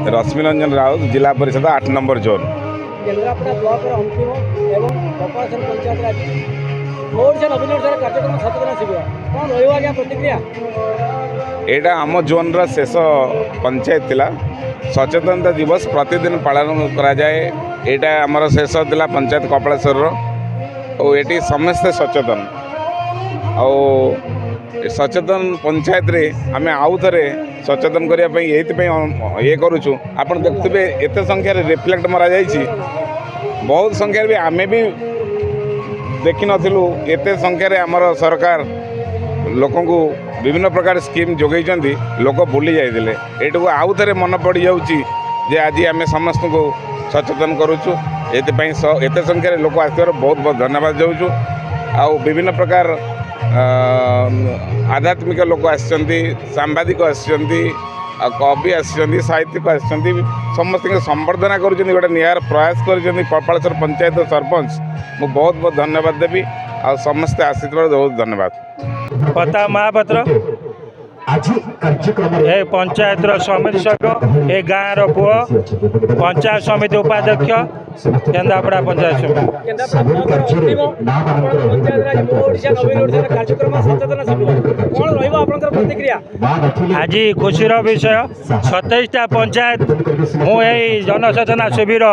रश्मिरंजन राउत जिला परिषद 8 number zone. Kendrapara block अंतिम एवं गोपालचंद पंचायत आज नोटिशन अभिनोटिशन कार्यक्रम सचेतन शिविर कौन रहा प्रतिक्रिया? एटा आम जोन शेष पंचायत थिला। सचेतनता दिवस प्रतिदिन पालन करा जाए। एटा आमर शेष थिला पंचायत कपालेश्वर और ये समस्ते सचेतन सचेतन पंचायत रे आम आउ थे सचेतन करने ये करुचु। आप देखुए एत संख्यार रिफ्लेक्ट मरा जाइए। बहुत संख्यार भी आम भी देखी नथिलु एत संख्यार आमर सरकार लोक को विभिन्न प्रकार स्कीम जोगई लोक बुली जाते ये आउ थे मन पड़ जाऊँगी जे आज आम समस्त को सचेतन करुचु। एत संख्यार लोक आसवर बहुत बहुत धन्यवाद जाऊँ। आउ विभिन्न प्रकार आध्यात्मिक लोक सांबादिक कवि साहित्यिक समस्त संबर्धना कर गोटे नियार प्रयास कर कपालेश्वर पंचायत सरपंच मु बहुत बहुत धन्यवाद देवी। आ समस्ते आशीर्वाद बहुत धन्यवाद। पता महापात्र ए पंचायत समिति सभ्य ए गाँव पुओ पंचायत समिति उपाध्यक्ष केन्द्रापड़ा पंचायत समिति आज खुशी विषय 27टा पंचायत मुझे जनसचेतना शिविर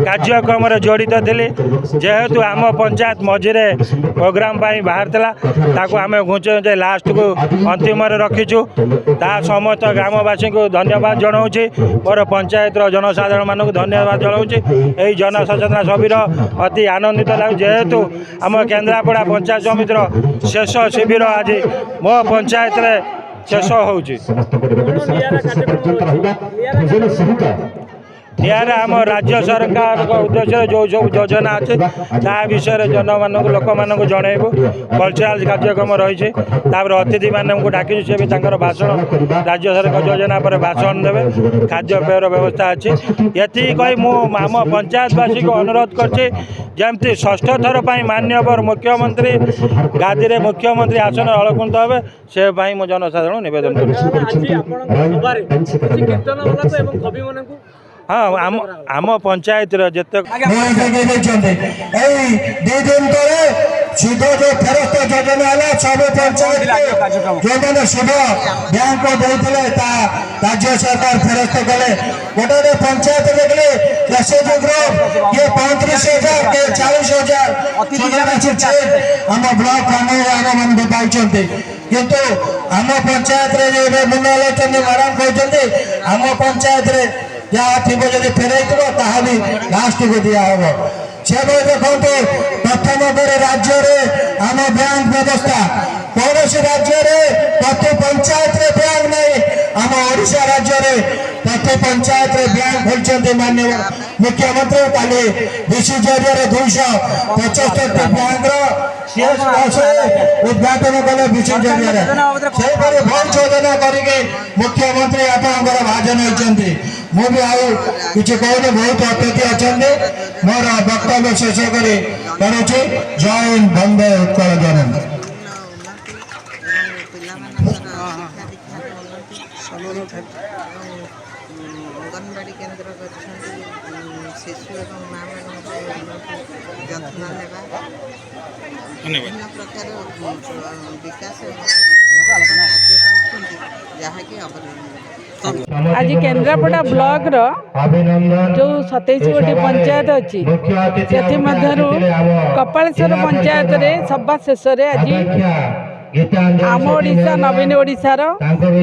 कार्यक्रम जड़ित थी। जेहेतु आम पंचायत मझे प्रोग्राम बाहर आम घुंचे लास्ट को अंतिम रखीचु। समस्त ग्रामवासी को धन्यवाद जनाऊँ। मोर पंचायत जनसाधारण मानक धन्यवाद जनाऊँ। यही जनसचेतना शिविर अति आनंदित लगे। जेहेतु आम केन्द्रापड़ा पंचायत समिति शेष शिविर आज मो पंचायत शेष हो यार आम राज्य सरकार उद्देश्य जो जो योजना अच्छे विषय जन मान लोक मान जनइबू। कल्चराल कार्यक्रम रही अतिथि मानक डाकी सी भी भाषण राज्य सरकार योजना पर भाषण देवे। खाद्यपेयर व्यवस्था अच्छी ये कही आम पंचायतवासी को अनुरोध करमती षष्ठ थर पर माननीय मुख्यमंत्री गादी में मुख्यमंत्री आसन अलकुंत हे से मो जनसाधारण निवेदन कर। हाँ आम पंचायत जिते सुध जो फेरस्त योजना है सब पंचायत जो सुध बैंक को देते राज्य सरकार फेरस्त कले। गोटे पंचायत देखले ग्रुप ये 35,000 के 40,000 आम ब्लॉक आम मान पाई किंतु आम पंचायत मुना मैडम कहते आम पंचायत जहाँ थी जब फेरई भी लास्ट को दिहब से देखो प्रथम राज्य आम बैंक व्यवस्था कौन राज्य प्रति पंचायत बैंक नहीं। आम ओडिशा राज्य प्रति पंचायत बैंक खोलते माननीय मुख्यमंत्री काली विशु जरिए 275 बैंक उद्घाटन कले विशु जरिए बहुत योजना करके मुख्यमंत्री आपंकर भाजन होती। मुझे आउ कि कहने बहुत अतिथि अच्छा मोर वक्तव्य शेष करुच्ची। जय हिंद वंदे उत्कल जननी। अंगनवाड़ी केन्द्र शिशु और माँ जत्न विभिन्न प्रकार विकास जहाँकि आज केन्द्रापड़ा ब्लॉक जो 27 गोटी पंचायत अच्छी से कपालेश्वर पंचायत सभा शेष आज आम ओडिशा नवीन ओडिशार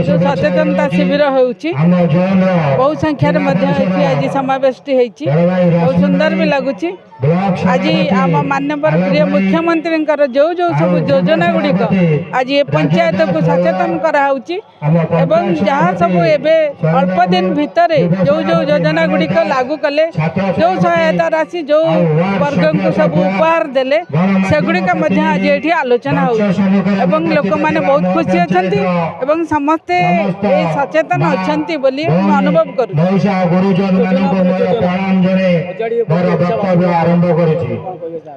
जो सचेतनता शिविर होउची बहुत संख्यार आज समावेश बहुत सुंदर भी लगुच। आज आम माननीय प्रिय मुख्यमंत्री जो जो सब योजना गुड़िक आज ये पंचायत को सचेतन कराऊँगी एवं जहाँ सब एवं अल्प दिन भितर जो जो योजना गुड़िक लागू कले जो सहायता राशि जो वर्ग को सब उपहार देले सेगुड़िक आज ये आलोचना हो लोक मैंने बहुत खुशी अच्छा समस्ते सचेतन अच्छा अनुभव करूँ। ଆରମ୍ଭ କରିଛି।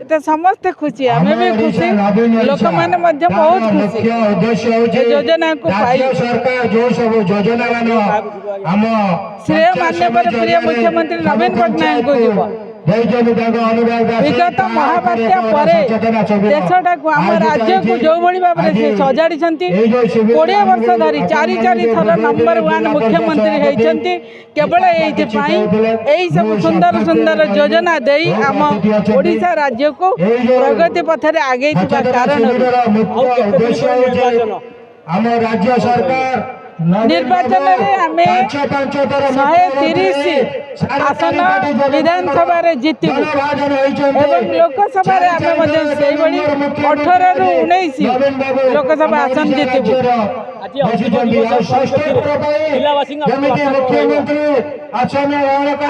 ଏତେ ସମସ୍ତେ ଖୁସି, ଆମେ ବି ଖୁସି, ଲୋକମାନେ ମଧ୍ୟ ବହୁତ ଖୁସି ମୁଖ୍ୟ ଉଦ୍ଦେଶ୍ୟ ହେଉଛି ଏ ଯୋଜନାକୁ ପାଇ। ରାଜ୍ୟ ସରକାର ଯୋଉ ସବୁ ଯୋଜନା ମାନ ଆମ ଶ୍ରେୟ ମାନ୍ୟବର ପ୍ରିୟ ମୁଖ୍ୟମନ୍ତ୍ରୀ ନବୀନ ପଟ୍ଟନାୟକଙ୍କୁ ଯିବ। ବିଗତ ମହାବାତ୍ୟା ପରେ ଦେଶଟାକୁ ଆମ ରାଜ୍ୟକୁ ଯେଉଁଭଳି ଭାବରେ ସେ ସଜାଡ଼ିଛନ୍ତି, 20 ବର୍ଷ ଧରି 4 ଥର ନମ୍ବର 1 ମୁଖ୍ୟମନ୍ତ୍ରୀ ହୋଇଛନ୍ତି କେବଳ ଏଇଥିପାଇଁ। ଏହି ସବୁ ସୁନ୍ଦର ସୁନ୍ଦର ଯୋଜନା ଦେଇ ଆମ ଓଡ଼ିଶା ରାଜ୍ୟକୁ ପ୍ରଗତି ପଥରେ ଆଗେଇଥିବା କାରଣରୁ ଆମ ରାଜ୍ୟ ସରକାର ନିର୍ବାଚନରେ ଆମେ 130 ଆସନ ବିଧାନସଭାରେ ଜିତିବୁ ଏବଂ ଲୋକସଭାରେ ଆମେ ମଧ୍ୟ ସେଇଭଳି 18ରୁ 19 ଲୋକସଭା ଆସନ ଜିତିବୁ।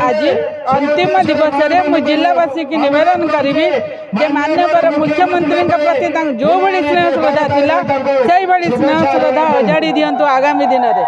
ଆଜି ଅନ୍ତିମ ଦିବସରେ ମୁଁ ଜିଲ୍ଲାବାସୀକି ନିବେଦନ କରିବି ଯେ ମାନ୍ୟବର ମୁଖ୍ୟମନ୍ତ୍ରୀଙ୍କ ପ୍ରତି ତାଙ୍କୁ ଯେଉଁଭଳି ସ୍ନେହ ଶ୍ରଦ୍ଧା ଥିଲା ସେଇଭଳି ସ୍ନେହ ଶ୍ରଦ୍ଧା ଅଜାଡ଼ି ଦିଅନ୍ତୁ ଆଗାମୀ ଦିନରେ।